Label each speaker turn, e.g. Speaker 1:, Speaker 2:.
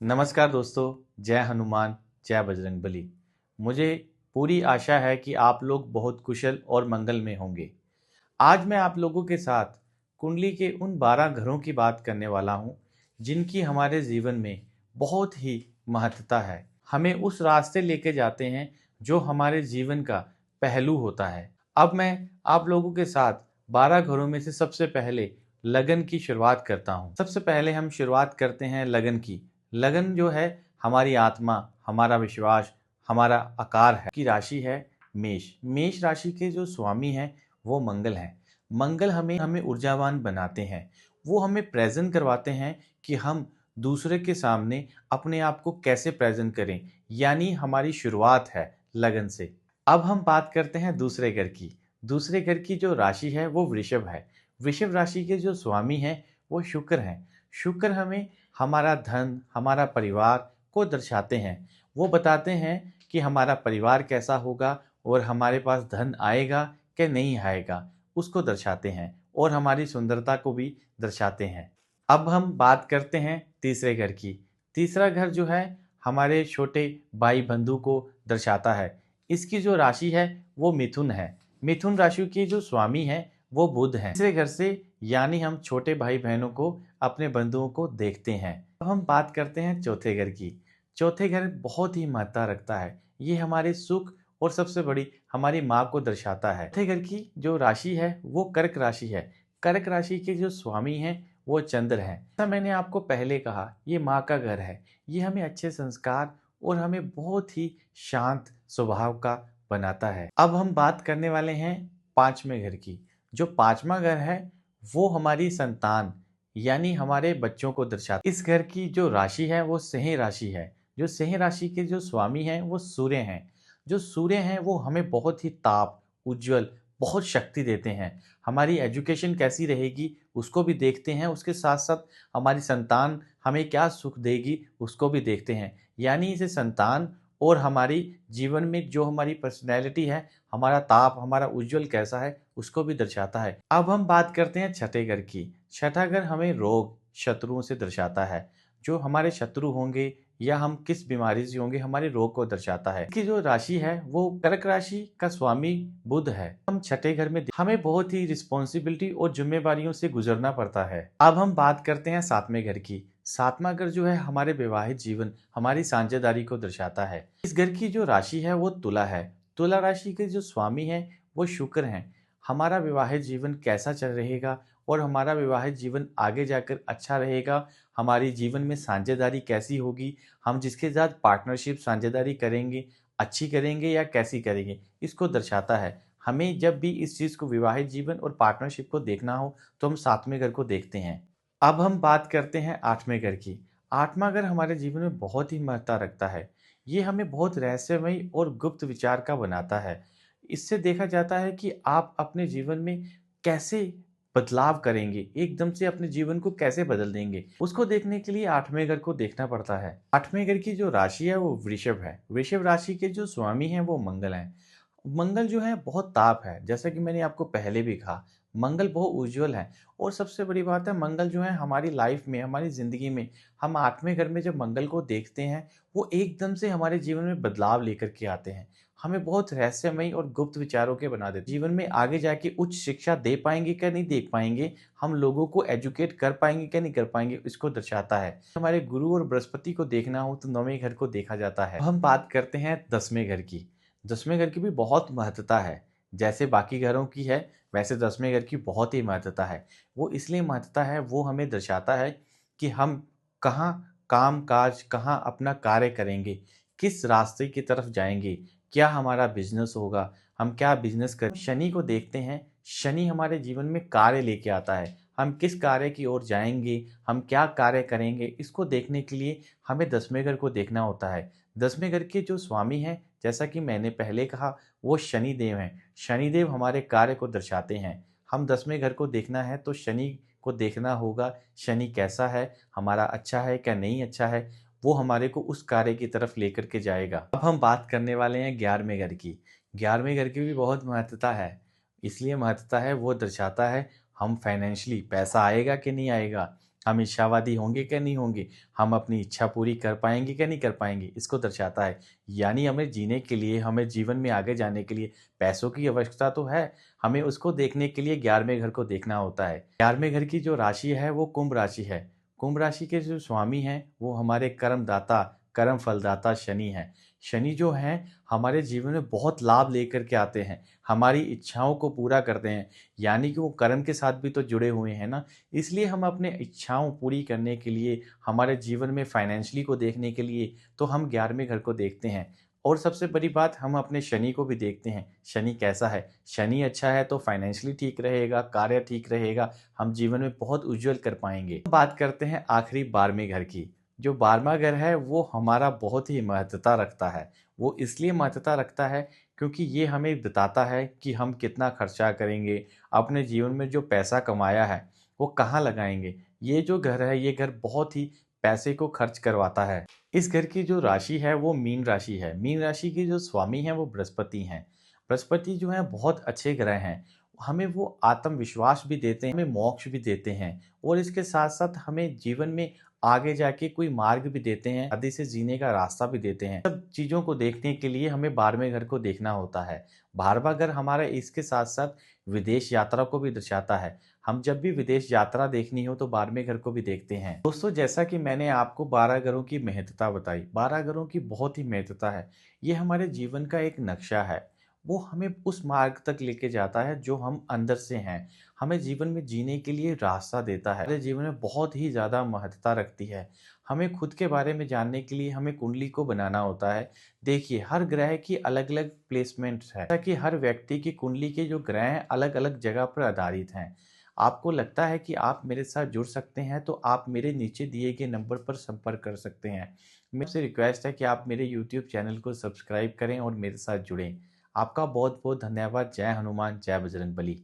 Speaker 1: नमस्कार दोस्तों, जय हनुमान, जय बजरंगबली। मुझे पूरी आशा है कि आप लोग बहुत कुशल और मंगल में होंगे। आज मैं आप लोगों के साथ कुंडली के उन 12 घरों की बात करने वाला हूँ, जिनकी हमारे जीवन में बहुत ही महत्ता है। हमें उस रास्ते लेके जाते हैं जो हमारे जीवन का पहलू होता है। अब मैं आप लोगों के साथ 12 घरों में से सबसे पहले लगन की शुरुआत करता हूँ। सबसे पहले हम शुरुआत करते हैं लगन की। लगन जो है हमारी आत्मा, हमारा विश्वास, हमारा आकार है की राशि है मेष। मेष राशि के जो स्वामी हैं वो मंगल हैं। मंगल हमें हमें ऊर्जावान बनाते हैं। वो हमें प्रेजेंट करवाते हैं कि हम दूसरे के सामने अपने आप को कैसे प्रेजेंट करें, यानी हमारी शुरुआत है लगन से। अब हम बात करते हैं दूसरे घर की। दूसरे घर की जो राशि है वो वृषभ है। वृषभ राशि के जो स्वामी हैं वो शुक्र हैं। शुक्र हमें हमारा धन, हमारा परिवार को दर्शाते हैं। वो बताते हैं कि हमारा परिवार कैसा होगा और हमारे पास धन आएगा कि नहीं आएगा, उसको दर्शाते हैं और हमारी सुंदरता को भी दर्शाते हैं। अब हम बात करते हैं तीसरे घर की। तीसरा घर जो है हमारे छोटे भाई बंधु को दर्शाता है। इसकी जो राशि है वो मिथुन है। मिथुन राशि के जो स्वामी हैं वो बुध हैं। तीसरे घर से यानी हम छोटे भाई बहनों को, अपने बंधुओं को देखते हैं। अब हम बात करते हैं चौथे घर की। चौथे घर बहुत ही महत्ता रखता है। ये हमारे सुख और सबसे बड़ी हमारी माँ को दर्शाता है। चौथे घर की जो राशि है वो कर्क राशि है। कर्क राशि के जो स्वामी हैं वो चंद्र हैं। जैसा मैंने आपको पहले कहा, ये माँ का घर है। ये हमें अच्छे संस्कार और हमें बहुत ही शांत स्वभाव का बनाता है। अब हम बात करने वाले हैं पांचवें घर की। जो पांचवा घर है वो हमारी संतान यानी हमारे बच्चों को दर्शाता है। इस घर की जो राशि है वो सिंह राशि है। जो सिंह राशि के जो स्वामी हैं वो सूर्य हैं। जो सूर्य हैं वो हमें बहुत ही ताप, उज्जवल, बहुत शक्ति देते हैं। हमारी एजुकेशन कैसी रहेगी उसको भी देखते हैं, उसके साथ साथ हमारी संतान हमें क्या सुख देगी उसको भी देखते हैं। यानी इसे संतान और हमारी जीवन में जो हमारी पर्सनैलिटी है, हमारा ताप, हमारा उज्जवल कैसा है उसको भी दर्शाता है। अब हम बात करते हैं छठे घर की। छठा घर हमें रोग, शत्रुओं से दर्शाता है। जो हमारे शत्रु होंगे या हम किस बीमारी से होंगे, हमारे रोग को दर्शाता है। इसकी जो राशि है वो कर्क राशि का स्वामी बुध है। हम छठे घर में हमें बहुत ही रिस्पॉन्सिबिलिटी और जिम्मेवारियों से गुजरना पड़ता है। अब हम बात करते हैं सातवें घर की। सातवां घर जो है हमारे वैवाहिक जीवन, हमारी साझेदारी को दर्शाता है। इस घर की जो राशि है वो तुला है। तुला राशि के जो स्वामी हैं वो शुक्र हैं। हमारा विवाहित जीवन कैसा चल रहेगा और हमारा विवाहित जीवन आगे जाकर अच्छा रहेगा, हमारी जीवन में साझेदारी कैसी होगी, हम जिसके साथ पार्टनरशिप साझेदारी करेंगे, अच्छी करेंगे या कैसी करेंगे, इसको दर्शाता है। हमें जब भी इस चीज़ को, विवाहित जीवन और पार्टनरशिप को देखना हो तो हम सातवें घर को देखते हैं। अब हम बात करते हैं आठवें घर की। आठवां घर हमारे जीवन में बहुत ही महत्ता रखता है। ये हमें बहुत रहस्यमयी और गुप्त विचार का बनाता है। इससे देखा जाता है कि आप अपने जीवन में कैसे बदलाव करेंगे, एकदम से अपने जीवन को कैसे बदल देंगे, उसको देखने के लिए आठवें घर को देखना पड़ता है। आठवें घर की जो राशि है वो वृषभ है। वृषभ राशि के जो स्वामी हैं वो मंगल हैं। मंगल जो है बहुत ताप है, जैसा कि मैंने आपको पहले भी कहा, मंगल बहुत उज्जवल है। और सबसे बड़ी बात है, मंगल जो है हमारी लाइफ में, हमारी ज़िंदगी में, हम आठवें घर में जब मंगल को देखते हैं वो एकदम से हमारे जीवन में बदलाव लेकर के आते हैं। हमें बहुत रहस्यमयी और गुप्त विचारों के बना देते हैं। जीवन में आगे जाके उच्च शिक्षा दे पाएंगे क्या नहीं दे पाएंगे, हम लोगों को एजुकेट कर पाएंगे क्या नहीं कर पाएंगे, इसको दर्शाता है। हमारे गुरु और बृहस्पति को देखना हो तो नौवें घर को देखा जाता है। हम बात करते हैं 10वें घर की। 10वें घर की भी बहुत महत्ता है। जैसे बाकी घरों की है वैसे 10वें घर की बहुत ही महत्ता है। वो इसलिए महत्ता है, वो हमें दर्शाता है कि हम कहाँ काम काज, कहाँ अपना कार्य करेंगे, किस रास्ते की तरफ जाएंगे, क्या हमारा बिजनेस होगा, हम क्या बिजनेस कर। शनि को देखते हैं। शनि हमारे जीवन में कार्य लेके आता है। हम किस कार्य की ओर जाएंगे, हम क्या कार्य करेंगे, इसको देखने के लिए हमें 10वें घर को देखना होता है। 10वें घर के जो स्वामी हैं, जैसा कि मैंने पहले कहा, वो शनिदेव हैं। शनिदेव हमारे कार्य को दर्शाते हैं। हम 10वें घर को देखना है तो शनि को देखना होगा, शनि कैसा है, हमारा अच्छा है क्या नहीं अच्छा है, वो हमारे को उस कार्य की तरफ लेकर के जाएगा। अब हम बात करने वाले हैं 11वें घर की। 11वें घर की भी बहुत महत्ता है। इसलिए महत्ता है, वो दर्शाता है हम फाइनेंशियली पैसा आएगा कि नहीं आएगा, हम इच्छावादी होंगे क्या नहीं होंगे, हम अपनी इच्छा पूरी कर पाएंगे क्या नहीं कर पाएंगे, इसको दर्शाता है। यानी हमें जीने के लिए, हमें जीवन में आगे जाने के लिए पैसों की आवश्यकता तो है, हमें उसको देखने के लिए 11वें घर को देखना होता है। 11वें घर की जो राशि है वो कुंभ राशि है। कुंभ राशि के जो स्वामी हैं वो हमारे कर्मदाता, कर्म फलदाता शनि हैं। शनि जो हैं हमारे जीवन में बहुत लाभ लेकर के आते हैं, हमारी इच्छाओं को पूरा करते हैं। यानी कि वो कर्म के साथ भी तो जुड़े हुए हैं ना, इसलिए हम अपने इच्छाओं पूरी करने के लिए, हमारे जीवन में फाइनेंशियली को देखने के लिए तो हम 11वें घर को देखते हैं। और सबसे बड़ी बात, हम अपने शनि को भी देखते हैं, शनि कैसा है। शनि अच्छा है तो फाइनेंशियली ठीक रहेगा, कार्य ठीक रहेगा, हम जीवन में बहुत उज्जवल कर पाएंगे। बात करते हैं आखिरी 12वें घर की। जो 12वां घर है वो हमारा बहुत ही महत्वता रखता है। वो इसलिए महत्वता रखता है क्योंकि ये हमें बताता है कि हम कितना खर्चा करेंगे, अपने जीवन में जो पैसा कमाया है वो कहाँ लगाएंगे। ये जो घर है ये घर बहुत ही पैसे को खर्च करवाता है। इस घर की जो राशि है वो मीन राशि है। मीन राशि के जो स्वामी हैं वो बृहस्पति हैं। बृहस्पति जो है बहुत अच्छे ग्रह हैं, हमें वो आत्मविश्वास भी देते हैं, हमें मोक्ष भी देते हैं, और इसके साथ साथ हमें जीवन में आगे जाके कोई मार्ग भी देते हैं, आदि से जीने का रास्ता भी देते हैं। सब चीज़ों को देखने के लिए हमें 12वें घर को देखना होता है। 12वां घर हमारा इसके साथ साथ विदेश यात्रा को भी दर्शाता है। हम जब भी विदेश यात्रा देखनी हो तो 12वें घर को भी देखते हैं। दोस्तों, जैसा कि मैंने आपको 12 घरों की महत्ता बताई, 12 घरों की बहुत ही महत्ता है। ये हमारे जीवन का एक नक्शा है, वो हमें उस मार्ग तक लेके जाता है जो हम अंदर से हैं, हमें जीवन में जीने के लिए रास्ता देता है, हमारे जीवन में बहुत ही ज़्यादा महत्ता रखती है। हमें खुद के बारे में जानने के लिए हमें कुंडली को बनाना होता है। देखिए, हर ग्रह की अलग अलग प्लेसमेंट्स है, ताकि हर व्यक्ति की कुंडली के जो ग्रह हैं अलग अलग जगह पर आधारित हैं। आपको लगता है कि आप मेरे साथ जुड़ सकते हैं तो आप मेरे नीचे दिए गए नंबर पर संपर्क कर सकते हैं। मेरे से रिक्वेस्ट है कि आप मेरे यूट्यूब चैनल को सब्सक्राइब करें और मेरे साथ जुड़ें। आपका बहुत बहुत धन्यवाद। जय हनुमान, जय बजरंग बली।